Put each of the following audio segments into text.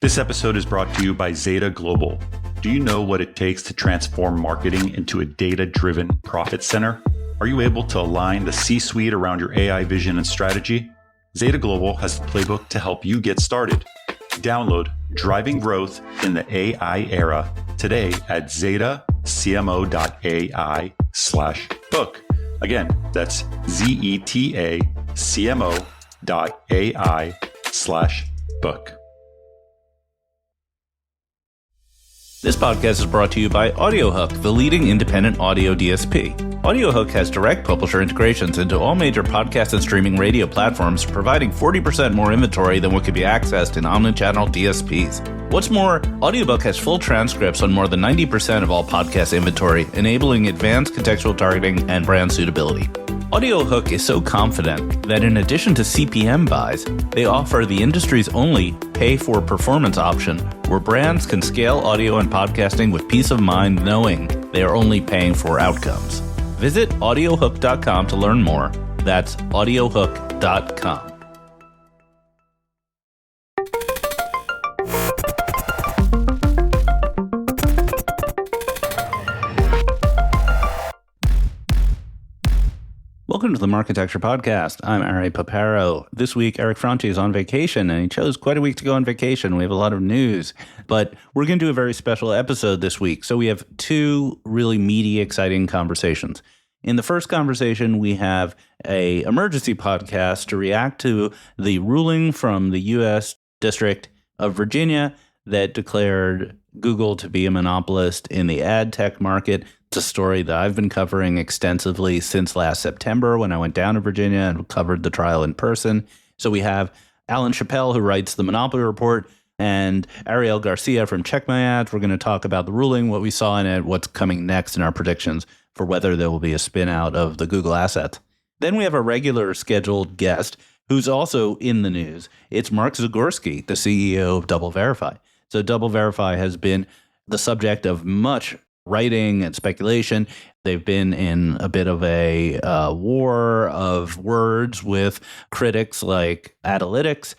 This episode is brought to you by Zeta Global. Do you know what it takes to transform marketing into a data-driven profit center? Are you able to align the C-suite around your AI vision and strategy? Zeta Global has the playbook to help you get started. Download Driving Growth in the AI Era today at zetacmo.ai/book. Again, that's zetacmo.ai/book. This podcast is brought to you by AudioHook, the leading independent audio DSP. AudioHook has direct publisher integrations into all major podcast and streaming radio platforms, providing 40% more inventory than what could be accessed in omnichannel DSPs. What's more, AudioBook has full transcripts on more than 90% of all podcast inventory, enabling advanced contextual targeting and brand suitability. AudioHook is so confident that in addition to CPM buys, they offer the industry's only pay-for-performance option, where brands can scale audio and podcasting with peace of mind knowing they are only paying for outcomes. Visit audiohook.com to learn more. That's audiohook.com. Welcome to the Marketecture Podcast. I'm Ari Paparo. This week, Eric Franchi is on vacation, and he chose quite a week to go on vacation. We have a lot of news, but we're going to do a very special episode this week. So we have two really meaty, exciting conversations. In the first conversation, we have a emergency podcast to react to the ruling from the U.S. District of Virginia that declared Google to be a monopolist in the ad tech market. It's a story that I've been covering extensively since last September when I went down to Virginia and covered the trial in person. So we have Chapell, who writes the Monopoly Report, and Arielle Garcia from Check My Ads. We're going to talk about the ruling, what we saw in it, what's coming next, and our predictions for whether there will be a spin out of the Google assets. Then we have a regular scheduled guest who's also in the news. It's Mark Zagorski, the CEO of DoubleVerify. So DoubleVerify has been the subject of much writing and speculation. They've been in a bit of a war of words with critics like Analytics.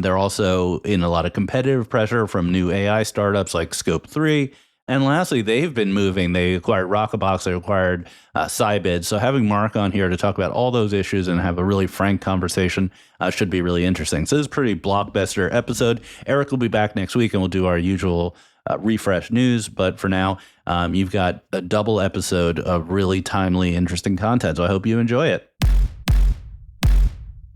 They're also in a lot of competitive pressure from new AI startups like Scope 3. And lastly, they've been moving. They acquired Rockabox. They acquired Sybid. So having Mark on here to talk about all those issues and have a really frank conversation should be really interesting. So this is a pretty blockbuster episode. Eric will be back next week, and we'll do our usual refresh news. But for now, you've got a double episode of really timely, interesting content. So I hope you enjoy it.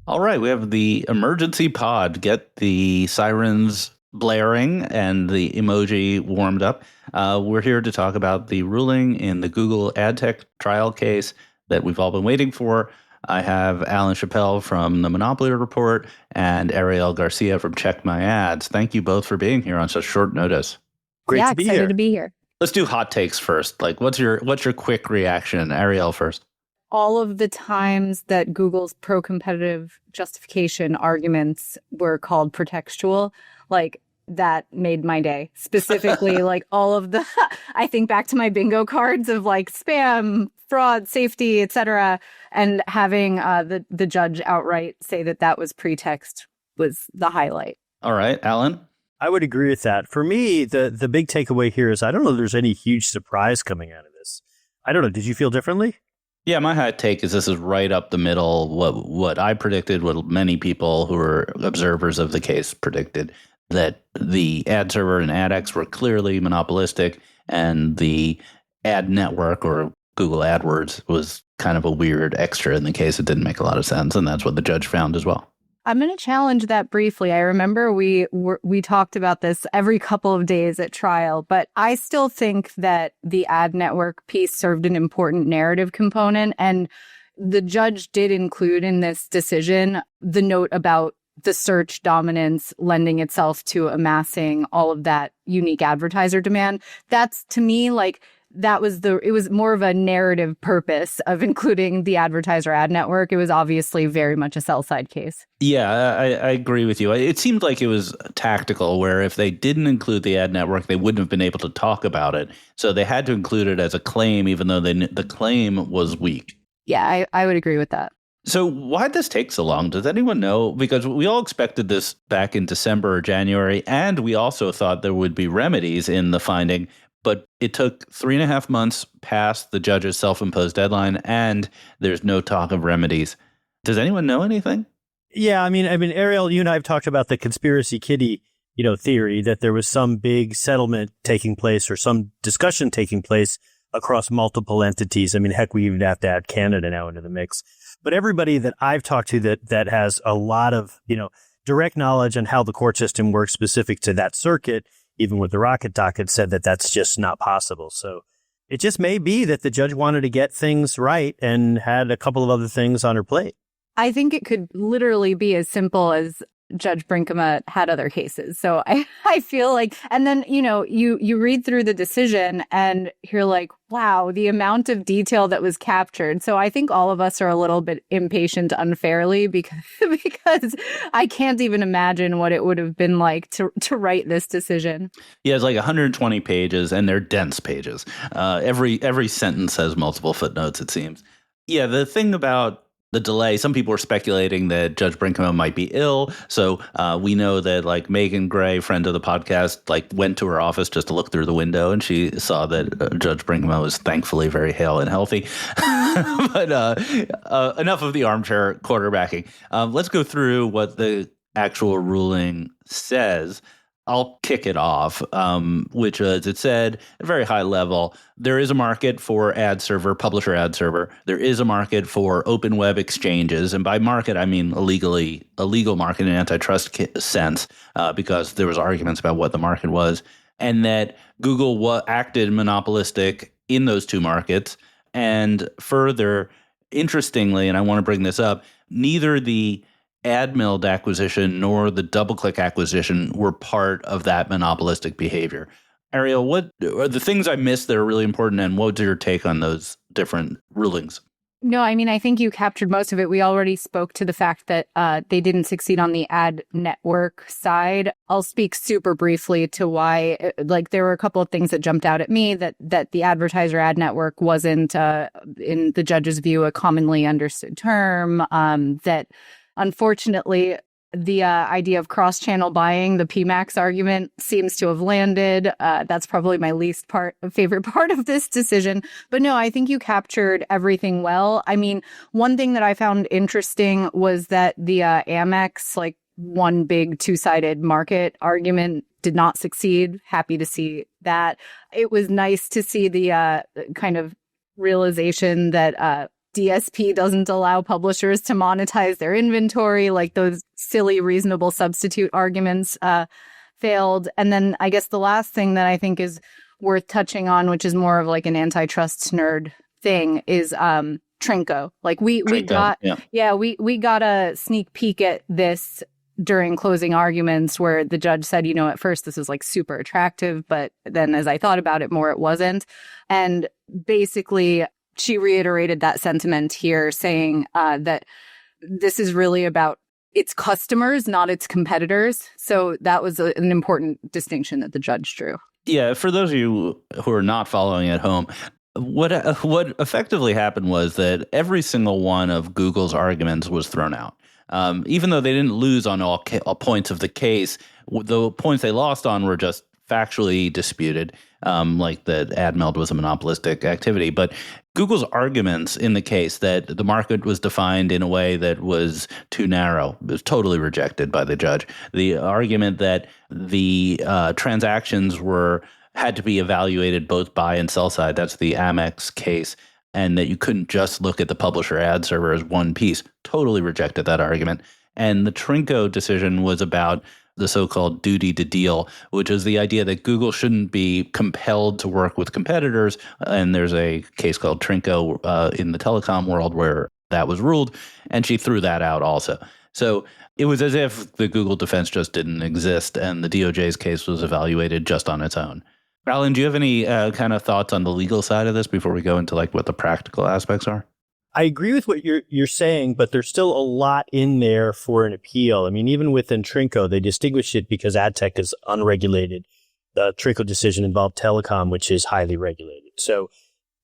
All right, we have the emergency pod. Get the sirens blaring and the emoji warmed up. We're here to talk about the ruling in the Google ad tech trial case that we've all been waiting for. I have Chapell from the Monopoly Report and Arielle Garcia from Check My Ads. Thank you both for being here on such short notice. Great to be here. Excited to be here. Let's do hot takes first. Like, what's your quick reaction? Arielle first. All of the times that Google's pro-competitive justification arguments were called pretextual, like, that made my day. Specifically, like all of the, I think back to my bingo cards of like spam, fraud, safety, etc., and having the judge outright say that that was pretext was the highlight. All right, Alan? I would agree with that. For me, the big takeaway here is I don't know if there's any huge surprise coming out of this. I don't know. Did you feel differently? Yeah, my hot take is this is right up the middle. What I predicted, what many people who were observers of the case predicted, that the ad server and AdX were clearly monopolistic, and the ad network or Google AdWords was kind of a weird extra in the case. It didn't make a lot of sense, and that's what the judge found as well. I'm going to challenge that briefly. I remember we talked about this every couple of days at trial, but I still think that the ad network piece served an important narrative component, and the judge did include in this decision the note about the search dominance lending itself to amassing all of that unique advertiser demand. That's, to me, like, it was more of a narrative purpose of including the advertiser ad network. It was obviously very much a sell side case. Yeah, I agree with you. It seemed like it was tactical, where if they didn't include the ad network, they wouldn't have been able to talk about it. So they had to include it as a claim, even though the claim was weak. Yeah, I would agree with that. So why'd this take so long? Does anyone know? Because we all expected this back in December or January, and we also thought there would be remedies in the finding, but it took 3.5 months past the judge's self-imposed deadline, and there's no talk of remedies. Does anyone know anything? Yeah, I mean, Arielle, you and I have talked about the conspiracy kitty, theory that there was some big settlement taking place or some discussion taking place across multiple entities. I mean, heck, we even have to add Canada now into the mix. But everybody that I've talked to that has a lot of, direct knowledge on how the court system works specific to that circuit, even with the rocket docket, said that that's just not possible. So it just may be that the judge wanted to get things right and had a couple of other things on her plate. I think it could literally be as simple as Judge Brinkema had other cases. So I feel like, and then, you read through the decision and you're like, wow, the amount of detail that was captured. So I think all of us are a little bit impatient unfairly because I can't even imagine what it would have been like to write this decision. Yeah, it's like 120 pages, and they're dense pages. Every sentence has multiple footnotes, it seems. Yeah, the thing about the delay, some people were speculating that Judge Brinkema might be ill. So we know that like Megan Gray, friend of the podcast, went to her office just to look through the window, and she saw that Judge Brinkema was thankfully very hale and healthy. But enough of the armchair quarterbacking. Let's go through what the actual ruling says. I'll kick it off, which as it said, at a very high level, there is a market for publisher ad server. There is a market for open web exchanges. And by market, I mean a legal market in antitrust sense, because there was arguments about what the market was. And that Google acted monopolistic in those two markets. And further, interestingly, and I want to bring this up, neither the AdMeld acquisition nor the DoubleClick acquisition were part of that monopolistic behavior. Arielle, what are the things I missed that are really important, and what's your take on those different rulings? No, I mean, I think you captured most of it. We already spoke to the fact that they didn't succeed on the ad network side. I'll speak super briefly to why, there were a couple of things that jumped out at me, that the advertiser ad network wasn't, in the judge's view, a commonly understood term, that unfortunately, the idea of cross-channel buying, the PMAX argument, seems to have landed. That's probably my favorite part of this decision. But no, I think you captured everything well. I mean, one thing that I found interesting was that the Amex, one big two-sided market argument, did not succeed. Happy to see that. It was nice to see the kind of realization that DSP doesn't allow publishers to monetize their inventory, those silly reasonable substitute arguments failed. And then I guess the last thing that I think is worth touching on, which is more of an antitrust nerd thing, is Trinco. We got a sneak peek at this during closing arguments where the judge said, at first this is super attractive, but then as I thought about it more, it wasn't. And basically, she reiterated that sentiment here, saying that this is really about its customers, not its competitors. So that was an important distinction that the judge drew. Yeah, for those of you who are not following at home, what effectively happened was that every single one of Google's arguments was thrown out. Even though they didn't lose on all points of the case, the points they lost on were just factually disputed, like that AdMeld was a monopolistic activity. But Google's arguments in the case that the market was defined in a way that was too narrow was totally rejected by the judge. The argument that the transactions had to be evaluated both buy and sell side, that's the Amex case, and that you couldn't just look at the publisher ad server as one piece, totally rejected that argument. And the Trinco decision was about the so-called duty to deal, which is the idea that Google shouldn't be compelled to work with competitors. And there's a case called Trinco in the telecom world where that was ruled, and she threw that out also. So it was as if the Google defense just didn't exist, and the DOJ's case was evaluated just on its own. Alan, do you have any kind of thoughts on the legal side of this before we go into what the practical aspects are? I agree with what you're saying, but there's still a lot in there for an appeal. I mean, even within Trinco, they distinguish it because ad tech is unregulated. The Trinco decision involved telecom, which is highly regulated. So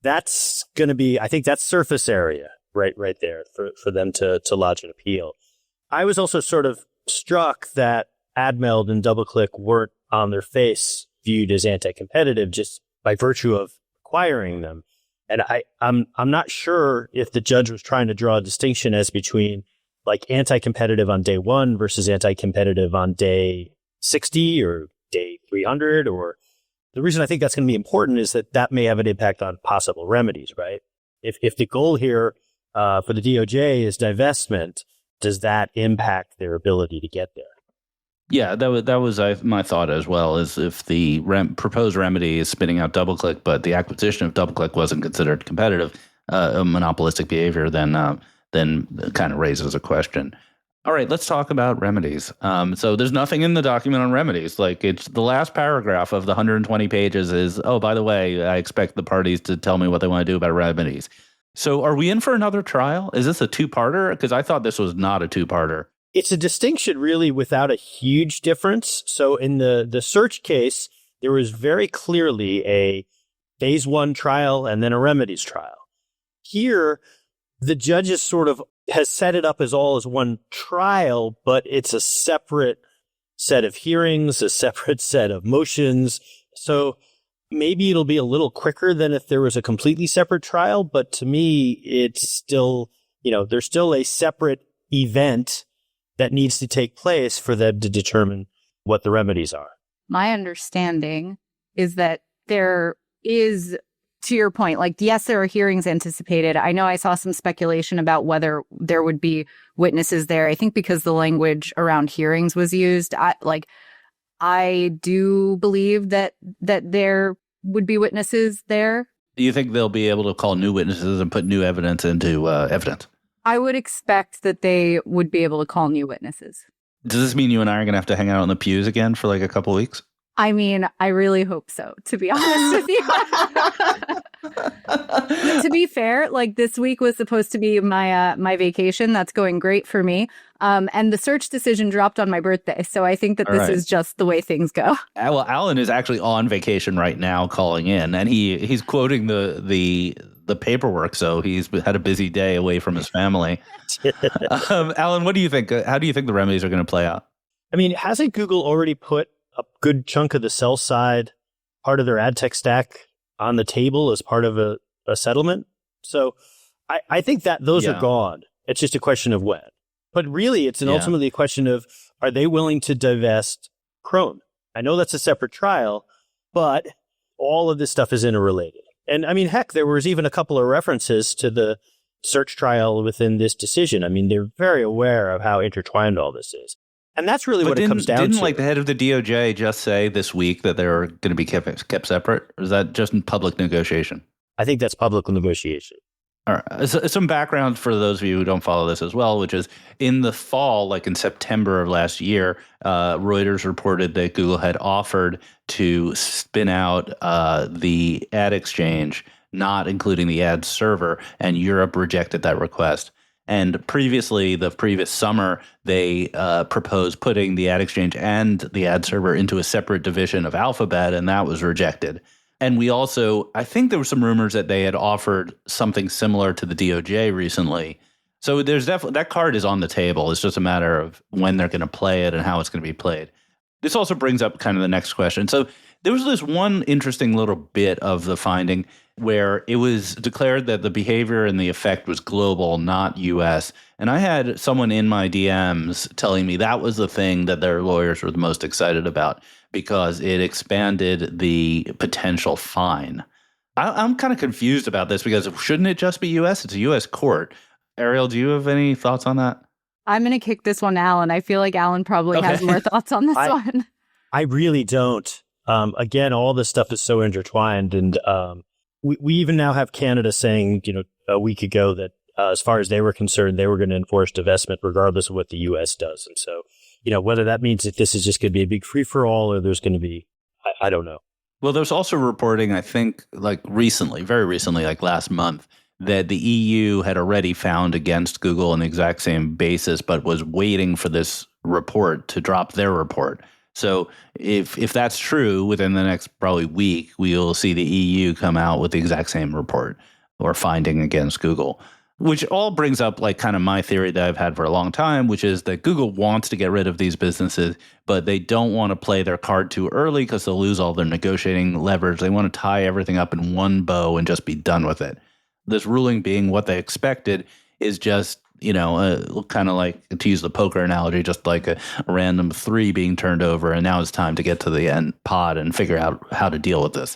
that's going to be, I think that's surface area, right there for them to lodge an appeal. I was also sort of struck that AdMeld and DoubleClick weren't on their face viewed as anti-competitive just by virtue of acquiring them. And I'm not sure if the judge was trying to draw a distinction as between like anti-competitive on day 1 versus anti-competitive on day 60 or day 300. Or the reason I think that's going to be important is that may have an impact on possible remedies, right? If the goal here for the DOJ is divestment, does that impact their ability to get there? Yeah, that was my thought as well, is if the proposed remedy is spinning out DoubleClick, but the acquisition of DoubleClick wasn't considered competitive, a monopolistic behavior, then it kind of raises a question. All right, let's talk about remedies. So there's nothing in the document on remedies. Like, it's the last paragraph of the 120 pages is, oh, by the way, I expect the parties to tell me what they want to do about remedies. So are we in for another trial? Is this a two-parter? Because I thought this was not a two-parter. It's a distinction really without a huge difference. So in the search case, there was very clearly a phase 1 trial and then a remedies trial. Here, the judge has set it up as all as one trial, but it's a separate set of hearings, a separate set of motions. So maybe it'll be a little quicker than if there was a completely separate trial. But to me, it's still, there's still a separate event that needs to take place for them to determine what the remedies are. My understanding is that there is, to your point, like, yes, there are hearings anticipated. I know I saw some speculation about whether there would be witnesses there. I think because the language around hearings was used, I do believe that there would be witnesses there. Do you think they'll be able to call new witnesses and put new evidence into evidence? I would expect that they would be able to call new witnesses. Does this mean you and I are going to have to hang out in the pews again for like a couple of weeks? I mean, I really hope so, to be honest with you. To be fair, like, this week was supposed to be my vacation. That's going great for me. And the search decision dropped on my birthday. So I think that this is just the way things go. Well, Alan is actually on vacation right now calling in, and he's quoting the paperwork. So he's had a busy day away from his family. Alan, what do you think? How do you think the remedies are going to play out? I mean, hasn't Google already put a good chunk of the sell side part of their ad tech stack on the table as part of a settlement? So I think that those are gone. It's just a question of when. But really, it's ultimately a question of, are they willing to divest Chrome? I know that's a separate trial, but all of this stuff is interrelated. And I mean, heck, there was even a couple of references to the search trial within this decision. I mean, they're very aware of how intertwined all this is. And that's really what it comes down to. Didn't like the head of the DOJ just say this week that they're going to be kept separate? Or is that just in public negotiation? I think that's public negotiation. All right. So, some background for those of you who don't follow this as well, which is in the fall, like in September of last year, Reuters reported that Google had offered to spin out the ad exchange, not including the ad server, and Europe rejected that request. And previously, the previous summer, they proposed putting the ad exchange and the ad server into a separate division of Alphabet, and that was rejected. And we also, I think there were some rumors that they had offered something similar to the DOJ recently. So there's definitely, that card is on the table. It's just a matter of when they're going to play it and how it's going to be played. This also brings up kind of the next question. So there was this one interesting little bit of the finding where it was declared that the behavior and the effect was global, not U.S. And I had someone in my DMs telling me that was the thing that their lawyers were the most excited about because it expanded the potential fine. I'm kind of confused about this because shouldn't it just be U.S.? It's a U.S. court. Arielle, do you have any thoughts on that? I'm going to kick this one to Alan. I feel like Alan probably has more thoughts on this one. I really don't. Again, all this stuff is so intertwined. And we even now have Canada saying, a week ago that as far as they were concerned, they were going to enforce divestment regardless of what the U.S. does. And so, whether that means that this is just going to be a big free-for-all or there's going to be, I don't know. Well, there's also reporting, I think, like recently, very recently, like last month, that the EU had already found against Google on the exact same basis, but was waiting for this report to drop their report. So if that's true, within the next probably week, we'll see the EU come out with the exact same report or finding against Google. Which all brings up like kind of my theory that I've had for a long time, which is that Google wants to get rid of these businesses, but they don't want to play their card too early because they'll lose all their negotiating leverage. They want to tie everything up in one bow and just be done with it. This ruling being what they expected is just, kind of like, to use the poker analogy, just like a random 3 being turned over. And now it's time to get to the end pod and figure out how to deal with this.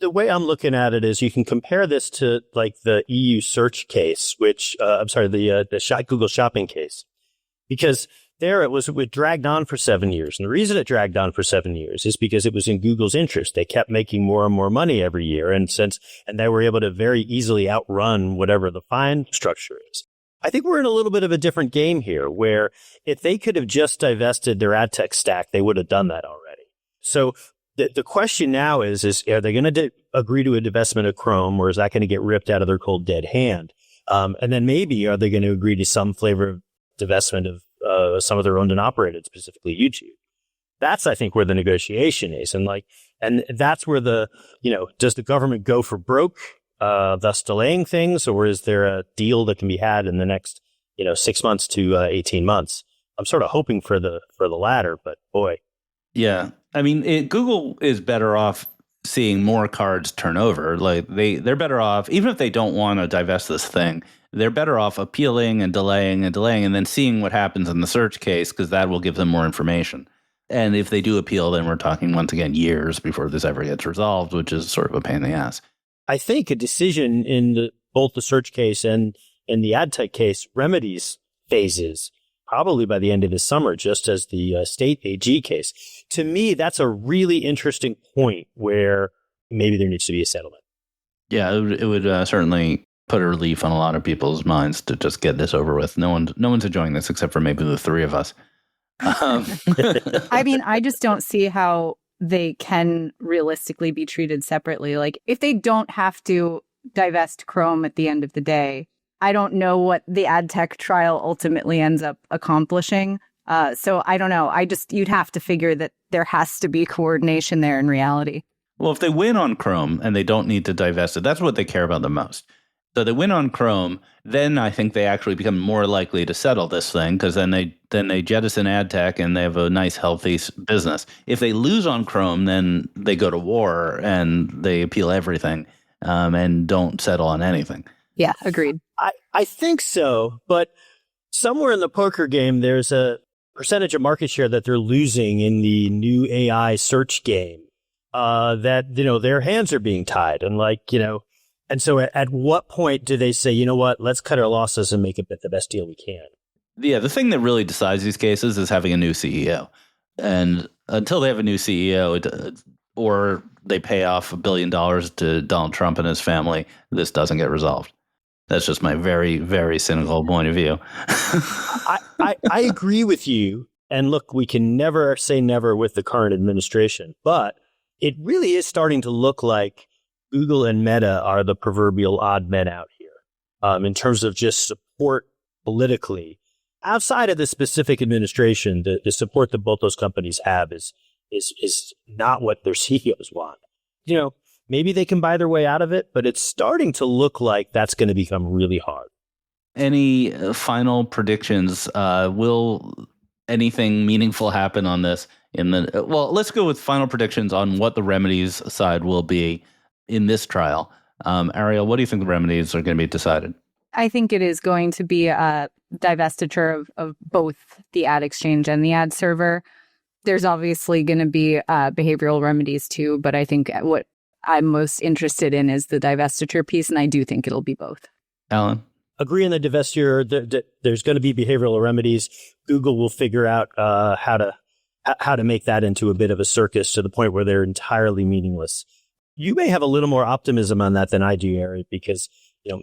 The way I'm looking at it is you can compare this to like the EU search case, which the Google shopping case, because there it dragged on for 7 years. And the reason it dragged on for 7 years is because it was in Google's interest. They kept making more and more money every year. And they were able to very easily outrun whatever the fine structure is. I think we're in a little bit of a different game here, where if they could have just divested their ad tech stack, they would have done that already. So the question now is are they going to agree to a divestment of Chrome, or is that going to get ripped out of their cold dead hand? And then maybe are they going to agree to some flavor of divestment of some of their owned and operated, specifically YouTube? That's, I think, where the negotiation is. And that's where does the government go for broke, thus delaying things, or is there a deal that can be had in the next, 6 months to 18 months? I'm sort of hoping for the latter, but boy. Yeah. I mean, Google is better off seeing more cards turn over. Like they're better off, even if they don't want to divest this thing, they're better off appealing and delaying and then seeing what happens in the search case, because that will give them more information. And if they do appeal, then we're talking, once again, years before this ever gets resolved, which is sort of a pain in the ass. I think a decision in both the search case and in the ad tech case remedies phases probably by the end of this summer, just as the state AG case. To me, that's a really interesting point where maybe there needs to be a settlement. Yeah, it would certainly put a relief on a lot of people's minds to just get this over with. No one's enjoying this except for maybe the 3 of us. I mean, I just don't see how they can realistically be treated separately. Like, if they don't have to divest Chrome at the end of the day, I don't know what the ad tech trial ultimately ends up accomplishing. So I don't know. You'd have to figure that there has to be coordination there in reality. Well, if they win on Chrome and they don't need to divest it, that's what they care about the most. So they win on Chrome, then I think they actually become more likely to settle this thing, because then they jettison ad tech and they have a nice, healthy business. If they lose on Chrome, then they go to war and they appeal everything and don't settle on anything. Yeah, agreed. I think so, but somewhere in the poker game, there's a percentage of market share that they're losing in the new AI search game. That their hands are being tied, and so at what point do they say, you know what, let's cut our losses and make it the best deal we can? Yeah, the thing that really decides these cases is having a new CEO, and until they have a new CEO, or they pay off $1 billion to Donald Trump and his family, this doesn't get resolved. That's just my very, very cynical point of view. I agree with you. And look, we can never say never with the current administration, but it really is starting to look like Google and Meta are the proverbial odd men out here in terms of just support politically. Outside of the specific administration, the support that both those companies have is not what their CEOs want. Maybe they can buy their way out of it, but it's starting to look like that's going to become really hard. Any final predictions? Will anything meaningful happen on this? Well, let's go with final predictions on what the remedies side will be in this trial. Arielle, what do you think the remedies are going to be decided? I think it is going to be a divestiture of both the ad exchange and the ad server. There's obviously going to be behavioral remedies too, but I think what I'm most interested in is the divestiture piece, and I do think it'll be both. Alan? Agree on the divestiture. There's going to be behavioral remedies. Google will figure out how to make that into a bit of a circus to the point where they're entirely meaningless. You may have a little more optimism on that than I do, Eric, because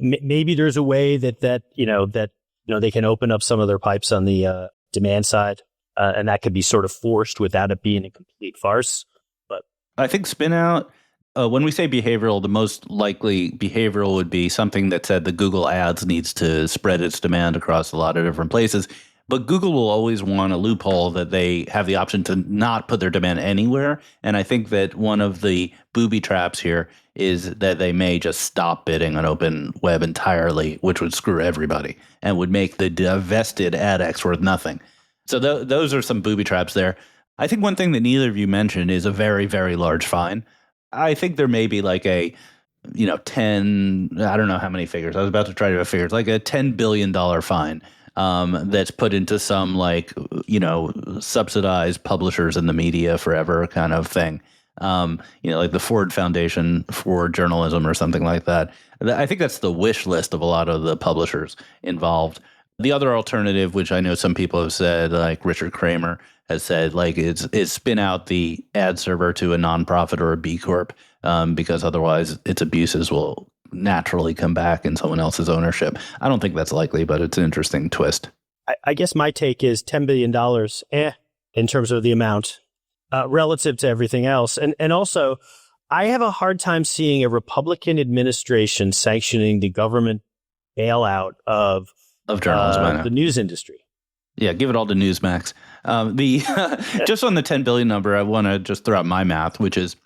maybe there's a way that they can open up some of their pipes on the demand side, and that could be sort of forced without it being a complete farce. But I think spin out. When we say behavioral, the most likely behavioral would be something that said the Google Ads needs to spread its demand across a lot of different places. But Google will always want a loophole that they have the option to not put their demand anywhere. And I think that one of the booby traps here is that they may just stop bidding on open web entirely, which would screw everybody and would make the divested AdX worth nothing. So those are some booby traps there. I think one thing that neither of you mentioned is a very, very large fine. I think there may be like a, 10, I don't know how many figures. I was about to try to do figures, like a $10 billion fine that's put into some subsidized publishers in the media forever kind of thing. Like the Ford Foundation for Journalism or something like that. I think that's the wish list of a lot of the publishers involved. The other alternative, which I know some people have said, like Richard Kramer has said, like is spin out the ad server to a nonprofit or a B Corp, because otherwise its abuses will naturally come back in someone else's ownership. I don't think that's likely, but it's an interesting twist. I guess my take is $10 billion in terms of the amount relative to everything else. And also, I have a hard time seeing a Republican administration sanctioning the government bailout of journalism, the news industry. Yeah, give it all to Newsmax. Just on the 10 billion number, I want to just throw out my math, which is,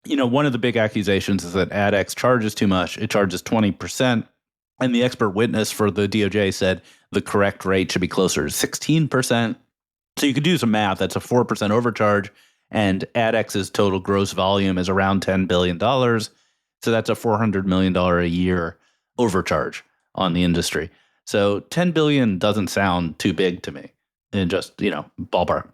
one of the big accusations is that AdX charges too much. It charges 20%. And the expert witness for the DOJ said the correct rate should be closer to 16%. So you could do some math. That's a 4% overcharge. And AdX's total gross volume is around $10 billion. So that's a $400 million a year overcharge on the industry. So 10 billion doesn't sound too big to me, and just, ballpark.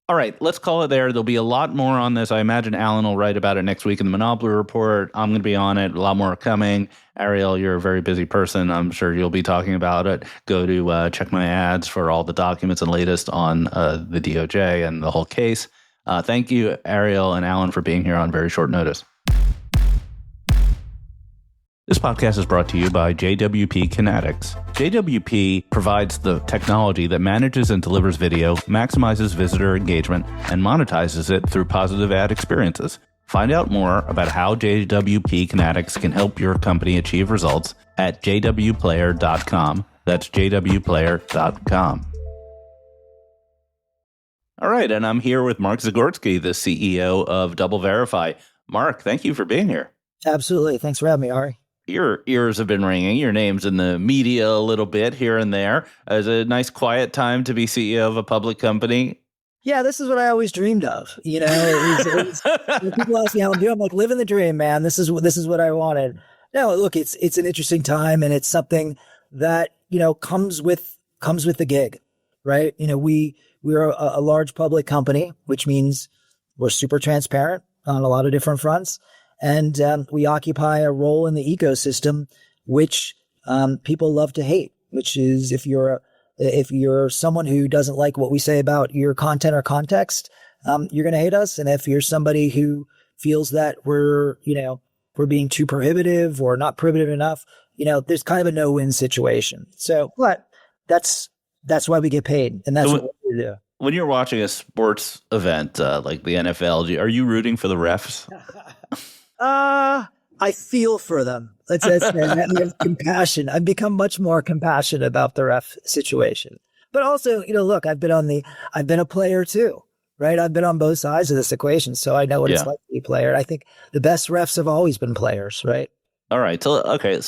All right, let's call it there. There'll be a lot more on this. I imagine Alan will write about it next week in the Monopoly Report. I'm going to be on it. A lot more coming. Arielle, you're a very busy person. I'm sure you'll be talking about it. Go to check my ads for all the documents and latest on the DOJ and the whole case. Thank you, Arielle and Alan, for being here on very short notice. This podcast is brought to you by JWP Kinetics. JWP provides the technology that manages and delivers video, maximizes visitor engagement, and monetizes it through positive ad experiences. Find out more about how JWP Kinetics can help your company achieve results at jwplayer.com. That's jwplayer.com. All right, and I'm here with Mark Zagorski, the CEO of DoubleVerify. Mark, thank you for being here. Absolutely. Thanks for having me, Ari. Your ears have been ringing. Your name's in the media a little bit here and there. It's a nice quiet time to be CEO of a public company. Yeah, this is what I always dreamed of. When people ask me how I'm doing, I'm like, living the dream, man. This is what I wanted. No, look, it's an interesting time, and it's something that comes with the gig, right? We're a large public company, which means we're super transparent on a lot of different fronts. And we occupy a role in the ecosystem, which people love to hate. Which is if you're someone who doesn't like what we say about your content or context, you're going to hate us. And if you're somebody who feels that we're being too prohibitive or not prohibitive enough, there's kind of a no-win situation. So, but that's why we get paid, and that's what we do. When you're watching a sports event like the NFL, are you rooting for the refs? I feel for them. That's compassion. I've become much more compassionate about the ref situation. But also, look, I've been a player too, right? I've been on both sides of this equation, so I know what it's like to be a player. I think the best refs have always been players, right? All right. So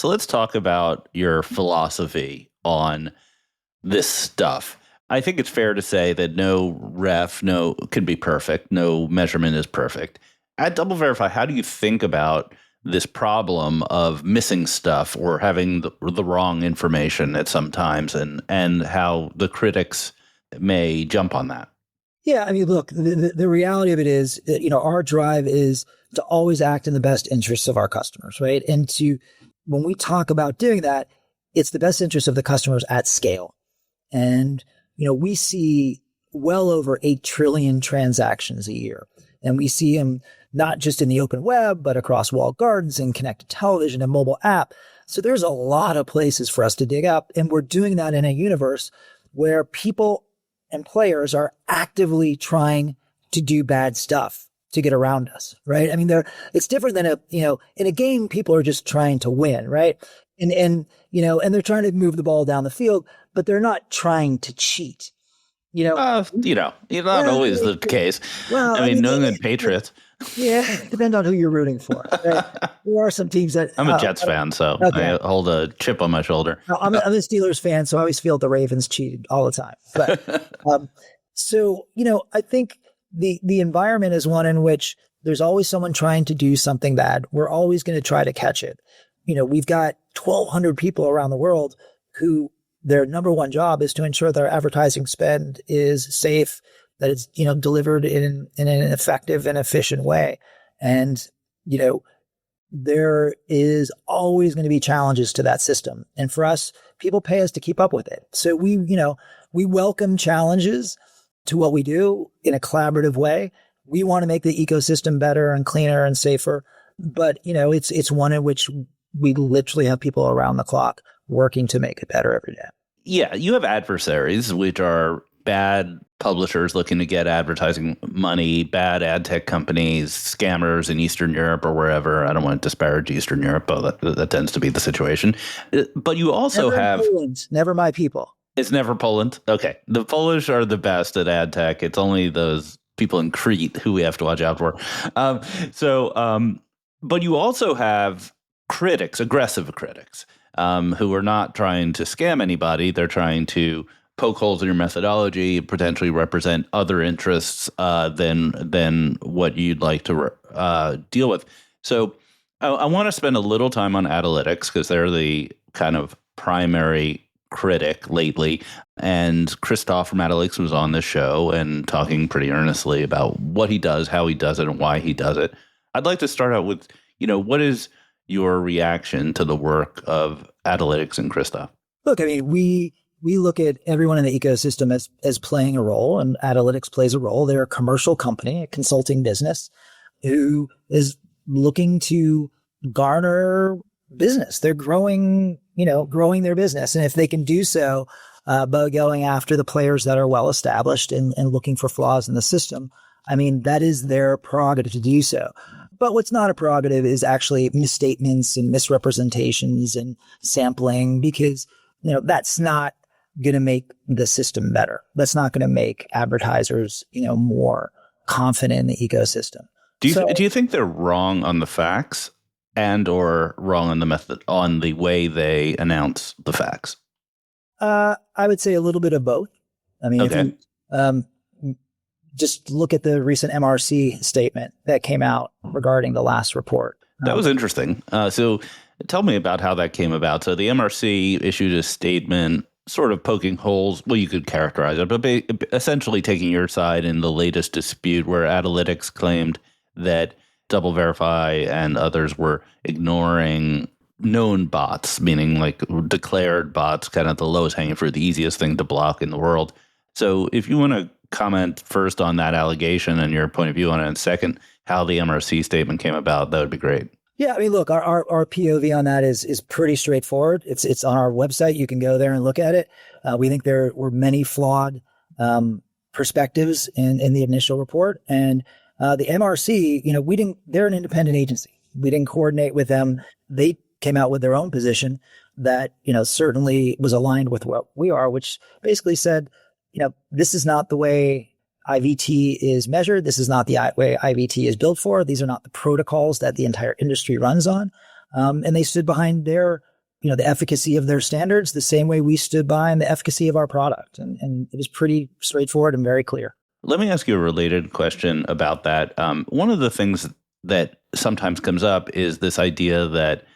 let's talk about your philosophy on this stuff. I think it's fair to say that no ref can be perfect. No measurement is perfect. At DoubleVerify, how do you think about this problem of missing stuff or having the wrong information at some times, and how the critics may jump on that? Yeah, I mean, look, the reality of it is, our drive is to always act in the best interests of our customers, right? And when we talk about doing that, it's the best interest of the customers at scale. And, we see well over 8 trillion transactions a year, and we see them not just in the open web, but across walled gardens and connected television and mobile app. So there's a lot of places for us to dig up. And we're doing that in a universe where people and players are actively trying to do bad stuff to get around us, right? I mean, it's different than in a game, people are just trying to win, right? And they're trying to move the ball down the field, but they're not trying to cheat. It's not always the case. Well, I mean, New England Patriots. Yeah, it depends on who you're rooting for. Right? There are some teams that I'm a Jets fan, so okay. I hold a chip on my shoulder. I'm a Steelers fan, so I always feel the Ravens cheated all the time. But so I think the environment is one in which there's always someone trying to do something bad. We're always going to try to catch it. We've got 1,200 people around the world who their number one job is to ensure their advertising spend is safe, that it's, delivered in an effective and efficient way. And, there is always going to be challenges to that system. And for us, people pay us to keep up with it. So we welcome challenges to what we do in a collaborative way. We want to make the ecosystem better and cleaner and safer. But, it's one in which we literally have people around the clock working to make it better every day. Yeah, you have adversaries, which are bad publishers looking to get advertising money, bad ad tech companies, scammers in Eastern Europe or wherever. I don't want to disparage Eastern Europe, but that tends to be the situation. But you also have... Poland, never my people. It's never Poland? Okay. The Polish are the best at ad tech. It's only those people in Crete who we have to watch out for. But you also have critics, aggressive critics, who are not trying to scam anybody. They're trying to poke holes in your methodology, potentially represent other interests than what you'd like to deal with. So I want to spend a little time on Analytics because they're the kind of primary critic lately. And Christoph from Analytics was on this show and talking pretty earnestly about what he does, how he does it, and why he does it. I'd like to start out with, what is your reaction to the work of Analytics and Christoph? Look, I mean, we look at everyone in the ecosystem as playing a role, and Analytics plays a role. They're a commercial company, a consulting business who is looking to garner business. They're growing their business. And if they can do so by going after the players that are well established and looking for flaws in the system, I mean, that is their prerogative to do so. But what's not a prerogative is actually misstatements and misrepresentations and sampling, because, that's not going to make the system better. That's not going to make advertisers, more confident in the ecosystem. Do you think they're wrong on the facts and or wrong on the method, on the way they announce the facts? I would say a little bit of both. I mean, okay. If you just look at the recent MRC statement that came out regarding the last report. That was interesting. So tell me about how that came about. So the MRC issued a statement sort of poking holes. Well, you could characterize it, but essentially taking your side in the latest dispute where Analytics claimed that DoubleVerify and others were ignoring known bots, meaning like declared bots, kind of the lowest hanging fruit, the easiest thing to block in the world. So if you want to comment first on that allegation and your point of view on it, and second, how the MRC statement came about, that would be great. Yeah, I mean, look, our POV on that is pretty straightforward. It's on our website. You can go there and look at it. We think there were many flawed perspectives in the initial report, and the MRC, they're an independent agency. We didn't coordinate with them. They came out with their own position that, certainly was aligned with what we are, which basically said, this is not the way IVT is measured. This is not the way IVT is built for. These are not the protocols that the entire industry runs on. And they stood behind their, the efficacy of their standards the same way we stood behind the efficacy of our product. And it was pretty straightforward and very clear. Let me ask you a related question about that. One of the things that sometimes comes up is this idea that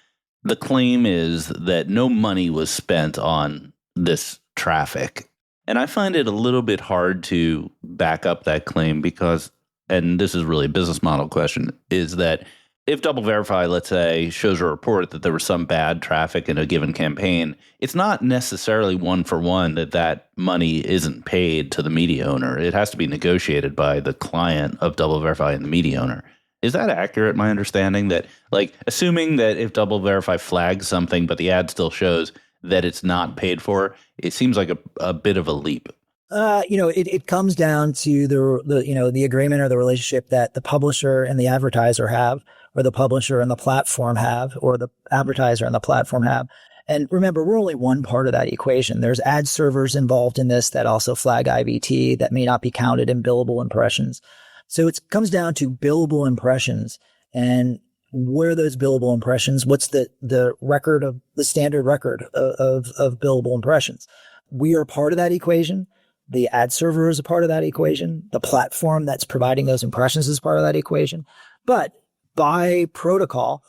the claim is that no money was spent on this traffic. And I find it a little bit hard to back up that claim because, and this is really a business model question, is that if DoubleVerify, let's say, shows a report that there was some bad traffic in a given campaign, it's not necessarily one for one that money isn't paid to the media owner. It has to be negotiated by the client of DoubleVerify and the media owner. Is that accurate, my understanding? That, like, assuming that if DoubleVerify flags something, but the ad still shows that it's not paid for, it seems like a bit of a leap. It comes down to the agreement or the relationship that the publisher and the advertiser have, or the publisher and the platform have, or the advertiser and the platform have. And remember, we're only one part of that equation. There's ad servers involved in this that also flag IVT that may not be counted in billable impressions. So it comes down to billable impressions and where are those billable impressions? What's the record of the standard record of billable impressions? We are part of that equation. The ad server is a part of that equation. The platform that's providing those impressions is part of that equation. But by protocol,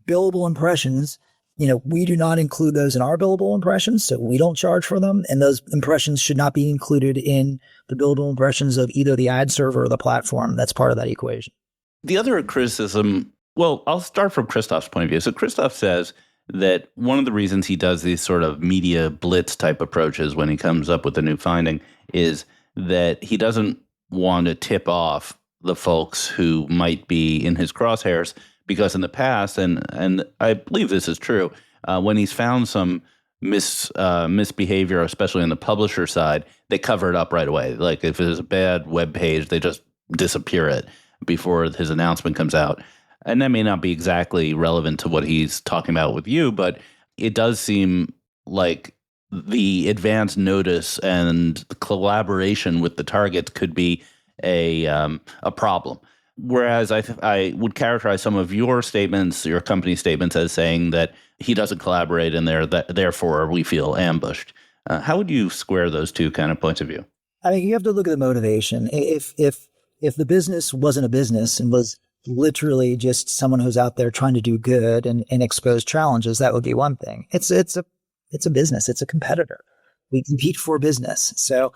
billable impressions, we do not include those in our billable impressions, so we don't charge for them. And those impressions should not be included in the billable impressions of either the ad server or the platform that's part of that equation. The other criticism, well, I'll start from Christoph's point of view. So Christoph says that one of the reasons he does these sort of media blitz type approaches when he comes up with a new finding is that he doesn't want to tip off the folks who might be in his crosshairs, because in the past, and I believe this is true, when he's found some misbehavior, especially on the publisher side, they cover it up right away. Like if it is a bad web page, they just disappear it before his announcement comes out. And that may not be exactly relevant to what he's talking about with you, but it does seem like the advance notice and the collaboration with the target could be a problem. Whereas I would characterize some of your statements, your company statements, as saying that he doesn't collaborate and therefore we feel ambushed. How would you square those two kind of points of view? I mean, you have to look at the motivation. If the business wasn't a business and was literally just someone who's out there trying to do good and expose challenges, that would be one thing. It's a business. It's a competitor. We compete for business. So,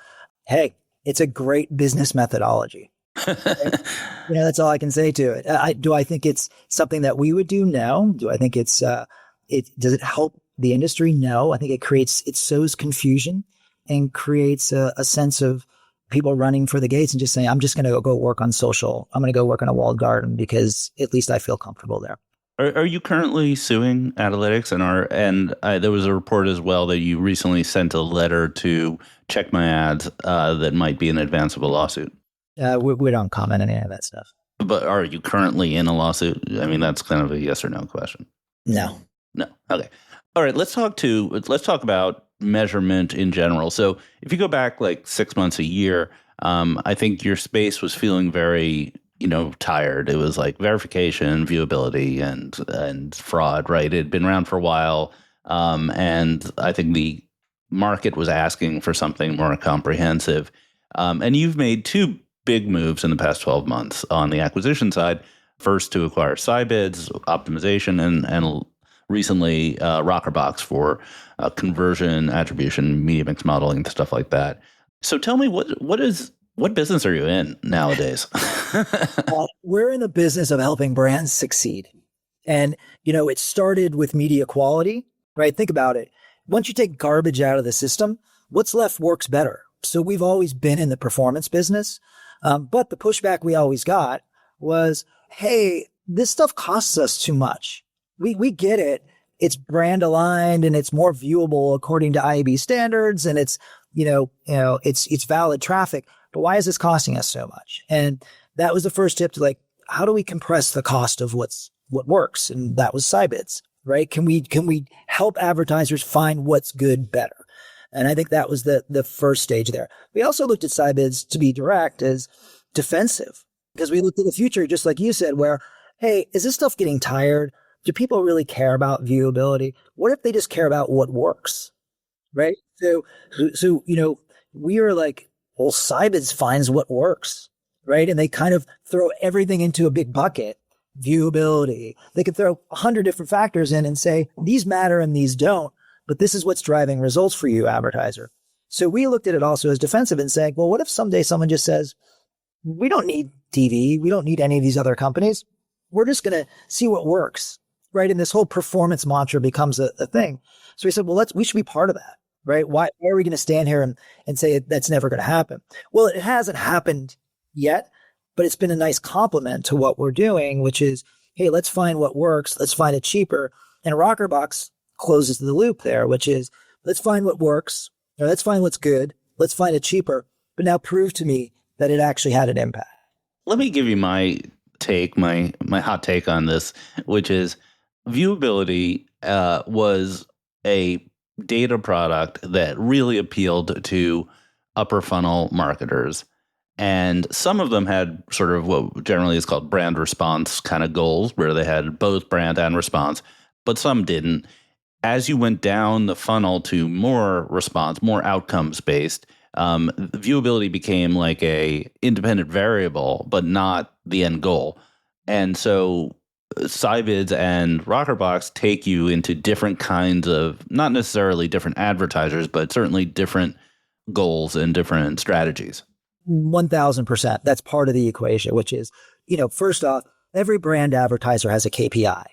hey, it's a great business methodology. That's all I can say to it. Do I think it's something that we would do? No. Do I think does it help the industry? No. I think it sows confusion and creates a sense of people running for the gates and just saying, I'm just going to go work on social. I'm going to go work on a walled garden because at least I feel comfortable there. Are you currently suing Analytics? And there was a report as well that you recently sent a letter to Check My Ads that might be in advance of a lawsuit. We don't comment on any of that stuff. But are you currently in a lawsuit? I mean, that's kind of a yes or no question. No. Okay. All right. Let's talk about measurement in general. So if you go back like 6 months, a year, I think your space was feeling very, tired. It was like verification, viewability, and fraud, right? It had been around for a while. And I think the market was asking for something more comprehensive. And you've made two big moves in the past 12 months on the acquisition side. First to acquire Scibids, optimization, and recently Rockerbox for conversion, attribution, media mix modeling, stuff like that. So tell me, what business are you in nowadays? We're in the business of helping brands succeed. And, it started with media quality, right? Think about it. Once you take garbage out of the system, what's left works better. So we've always been in the performance business. But the pushback we always got was, hey, this stuff costs us too much. We get it. It's brand aligned and it's more viewable according to IAB standards. And it's, it's valid traffic. But why is this costing us so much? And that was the first tip to how do we compress the cost of what works? And that was Scibids, right? Can we help advertisers find what's good better? And I think that was the first stage there. We also looked at Scibids, to be direct, as defensive, because we looked at the future, just like you said, where, hey, is this stuff getting tired? Do people really care about viewability? What if they just care about what works, right? So we are like, well, Scibids finds what works, right? And they kind of throw everything into a big bucket. Viewability. They could throw 100 different factors in and say, these matter and these don't. But this is what's driving results for you, advertiser. So we looked at it also as defensive and saying, well, what if someday someone just says, we don't need TV. We don't need any of these other companies. We're just going to see what works, right? And this whole performance mantra becomes a thing. So we said, well, we should be part of that, right? Why are we going to stand here and say that's never going to happen? Well, it hasn't happened yet, but it's been a nice complement to what we're doing, which is, hey, let's find what works. Let's find it cheaper. And Rockerbox closes the loop there, which is let's find what works, or let's find what's good, let's find it cheaper, but now prove to me that it actually had an impact. Let me give you my take, my hot take on this, which is viewability was a data product that really appealed to upper funnel marketers. And some of them had sort of what generally is called brand response kind of goals, where they had both brand and response, but some didn't. As you went down the funnel to more response, more outcomes based, viewability became like a independent variable, but not the end goal. And so Sybids and Rockerbox take you into different kinds of, not necessarily different advertisers, but certainly different goals and different strategies. 1000%. That's part of the equation, which is, first off, every brand advertiser has a KPI,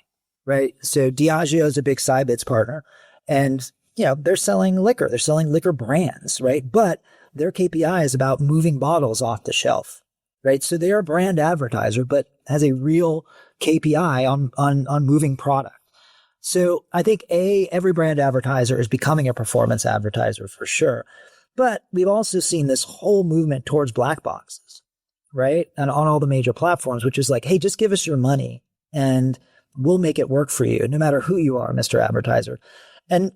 right? So Diageo is a big Sybids partner, and, they're selling liquor. They're selling liquor brands, right? But their KPI is about moving bottles off the shelf, right? So they are a brand advertiser, but has a real KPI on moving product. So I think every brand advertiser is becoming a performance advertiser for sure. But we've also seen this whole movement towards black boxes, right? And on all the major platforms, which is like, hey, just give us your money and we'll make it work for you, no matter who you are, Mr. Advertiser. And,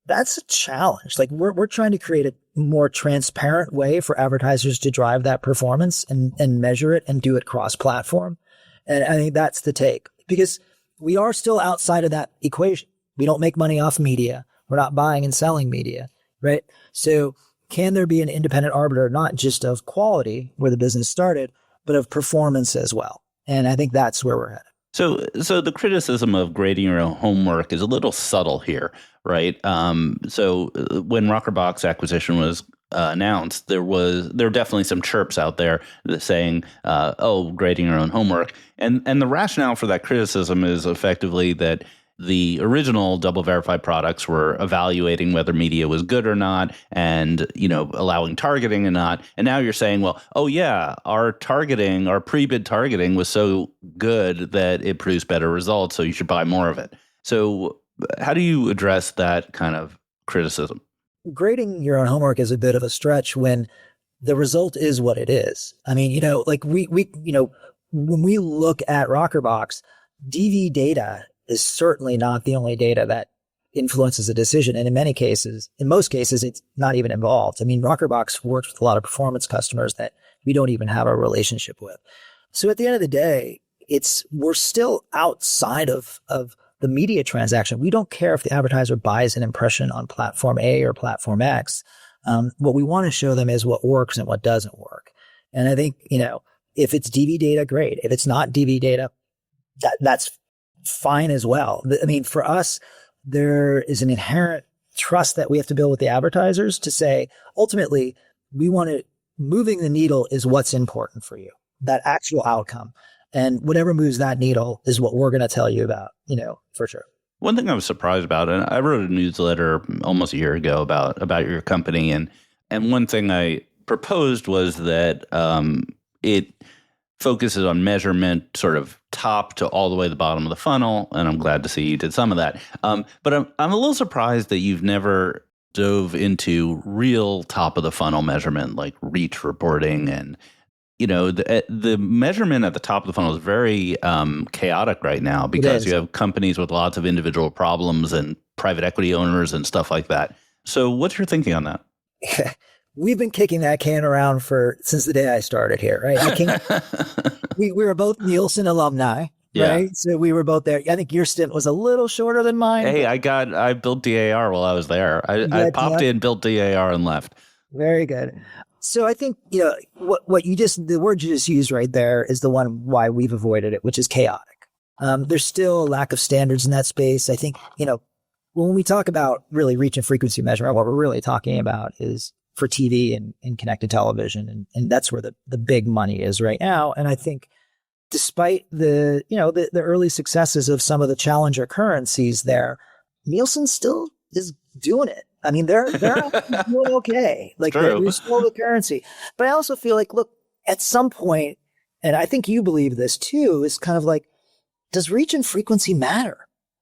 that's a challenge. Like we're trying to create a more transparent way for advertisers to drive that performance and measure it and do it cross-platform. And I think that's the take, because we are still outside of that equation. We don't make money off media. We're not buying and selling media, right? So can there be an independent arbiter, not just of quality where the business started, but of performance as well? And I think that's where we're headed. So the criticism of grading your own homework is a little subtle here, right? So when Rockerbox acquisition was announced, there were definitely some chirps out there saying, grading your own homework. And the rationale for that criticism is effectively that the original DoubleVerify products were evaluating whether media was good or not, and allowing targeting or not. And now you're saying, well, our targeting, our pre-bid targeting was so good that it produced better results, so you should buy more of it. So how do you address that kind of criticism? Grading your own homework is a bit of a stretch when the result is what it is. I mean, like we when we look at Rockerbox, DV data is certainly not the only data that influences a decision. And in most cases, it's not even involved. I mean, Rockerbox works with a lot of performance customers that we don't even have a relationship with. So at the end of the day, we're still outside of the media transaction. We don't care if the advertiser buys an impression on platform A or platform X. What we want to show them is what works and what doesn't work. And I think, if it's DV data, great. If it's not DV data, that's fine as well. I mean, for us, there is an inherent trust that we have to build with the advertisers to say, ultimately, moving the needle is what's important for you, that actual outcome. And whatever moves that needle is what we're going to tell you about, for sure. One thing I was surprised about, and I wrote a newsletter almost a year ago about your company, and one thing I proposed was that it focuses on measurement sort of top to all the way to the bottom of the funnel, and I'm glad to see you did some of that. But I'm a little surprised that you've never dove into real top of the funnel measurement like reach reporting, and the measurement at the top of the funnel is very chaotic right now because you have companies with lots of individual problems and private equity owners and stuff like that. So what's your thinking on that? We've been kicking that can around since the day I started here, right? We were both Nielsen alumni, right? So we were both there. I think your stint was a little shorter than mine. Hey, I built DAR while I was there. I popped in, built DAR, and left. Very good. So I think, the word you just used right there is the one why we've avoided it, which is chaotic. There's still a lack of standards in that space. I think, when we talk about really reach and frequency measurement, what we're really talking about is for TV and connected television. And that's where the big money is right now. And I think despite the early successes of some of the challenger currencies there, Nielsen still is doing it. I mean, they're doing okay. Like they're still the currency. But I also feel like, look, at some point, and I think you believe this too, is kind of like, does reach and frequency matter?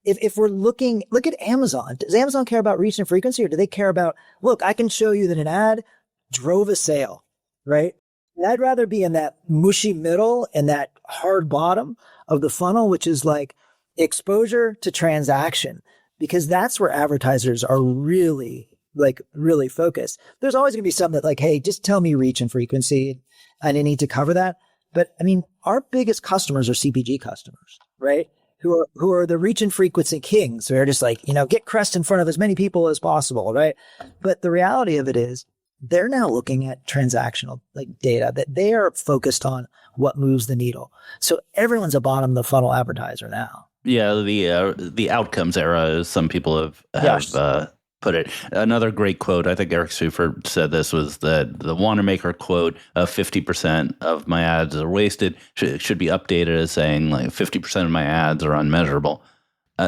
If we're look at Amazon, does Amazon care about reach and frequency, or do they care about, look, I can show you that an ad drove a sale, right? And I'd rather be in that mushy middle and that hard bottom of the funnel, which is like exposure to transaction. because that's where advertisers are really focused. There's always going to be some that like, hey, just tell me reach and frequency and I need to cover that. But I mean, our biggest customers are CPG customers, right? Who are the reach and frequency kings. They're just like, get Crest in front of as many people as possible, right? But the reality of it is they're now looking at transactional data, that they are focused on what moves the needle. So everyone's a bottom of the funnel advertiser now. Yeah, the outcomes era, as some people have Yes. put it. Another great quote, I think Eric Seufert said this, was that the Wanamaker quote of 50% of my ads are wasted should be updated as saying like 50% of my ads are unmeasurable.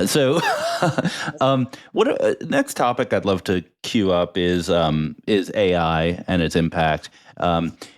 So next topic I'd love to queue up is AI and its impact.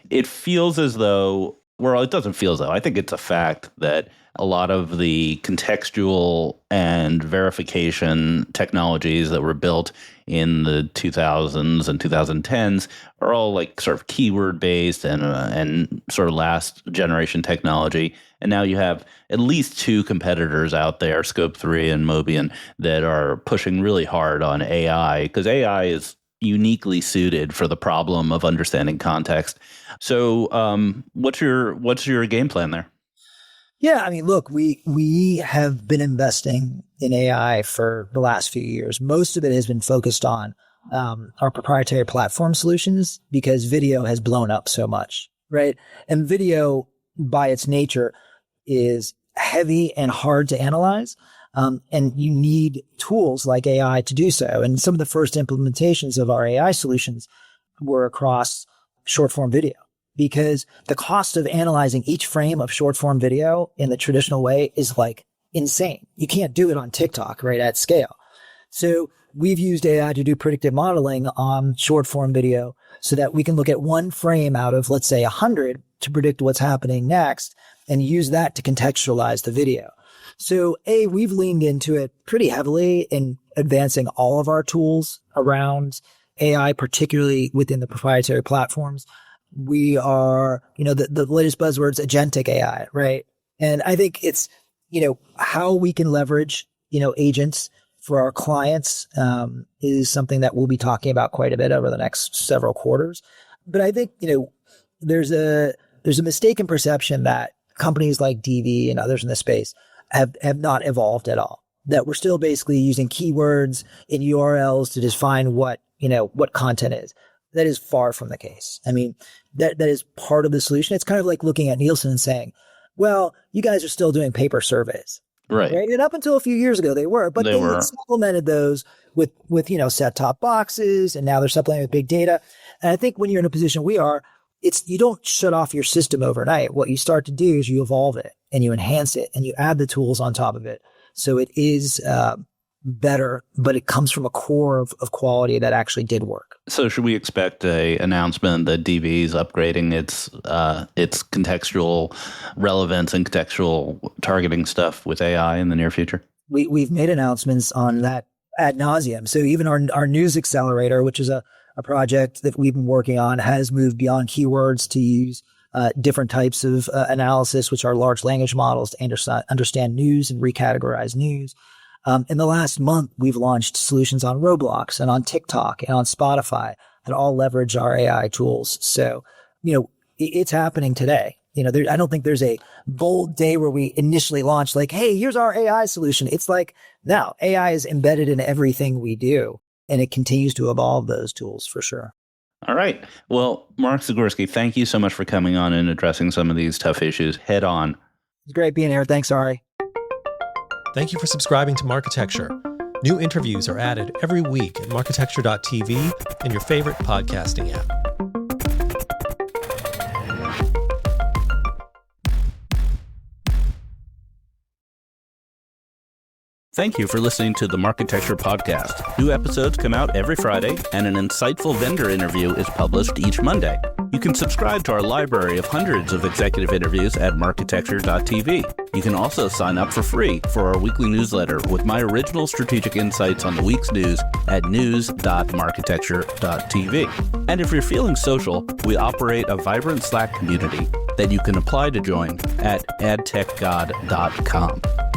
It feels as though, well, it doesn't feel as though, I think it's a fact that a lot of the contextual and verification technologies that were built in the 2000s and 2010s are all like sort of keyword based and sort of last generation technology. And now you have at least two competitors out there, Scope 3 and Mobian, that are pushing really hard on AI, because AI is uniquely suited for the problem of understanding context. So what's your game plan there? Yeah, I mean, look, we have been investing in AI for the last few years. Most of it has been focused on our proprietary platform solutions because video has blown up so much, right? And video, by its nature, is heavy and hard to analyze, and you need tools like AI to do so. And some of the first implementations of our AI solutions were across short-form video, because the cost of analyzing each frame of short-form video in the traditional way is like insane. You can't do it on TikTok, right, at scale. So we've used AI to do predictive modeling on short-form video so that we can look at one frame out of, let's say, 100 to predict what's happening next and use that to contextualize the video. So we've leaned into it pretty heavily in advancing all of our tools around AI, particularly within the proprietary platforms. We are, the latest buzzwords, agentic AI, right? And I think it's, how we can leverage, agents for our clients is something that we'll be talking about quite a bit over the next several quarters. But I think, there's a mistaken perception that companies like DV and others in the space have not evolved at all, that we're still basically using keywords in URLs to define what content is. That is far from the case. I mean, that is part of the solution. It's kind of like looking at Nielsen and saying, well, you guys are still doing paper surveys. Right. And up until a few years ago, they were, but they supplemented those with set-top boxes, and now they're supplementing with big data. And I think when you're in a position we are, you don't shut off your system overnight. What you start to do is you evolve it and you enhance it and you add the tools on top of it. So it is better, but it comes from a core of quality that actually did work. So should we expect a announcement that DV is upgrading its contextual relevance and contextual targeting stuff with AI in the near future? We've made announcements on that ad nauseum. So even our news accelerator, which is a project that we've been working on, has moved beyond keywords to use different types of analysis, which are large language models to understand news and recategorize news. In the last month, we've launched solutions on Roblox and on TikTok and on Spotify that all leverage our AI tools. So, it's happening today. I don't think there's a bold day where we initially launched like, hey, here's our AI solution. It's like, now AI is embedded in everything we do, and it continues to evolve those tools for sure. All right. Well, Mark Zagorski, thank you so much for coming on and addressing some of these tough issues head on. It's great being here. Thanks, Ari. Thank you for subscribing to Marketecture. New interviews are added every week at marketecture.tv and your favorite podcasting app. Thank you for listening to the Marketecture podcast. New episodes come out every Friday, and an insightful vendor interview is published each Monday. You can subscribe to our library of hundreds of executive interviews at marketecture.tv. You can also sign up for free for our weekly newsletter with my original strategic insights on the week's news at news.marketecture.tv. And if you're feeling social, we operate a vibrant Slack community that you can apply to join at adtechgod.com.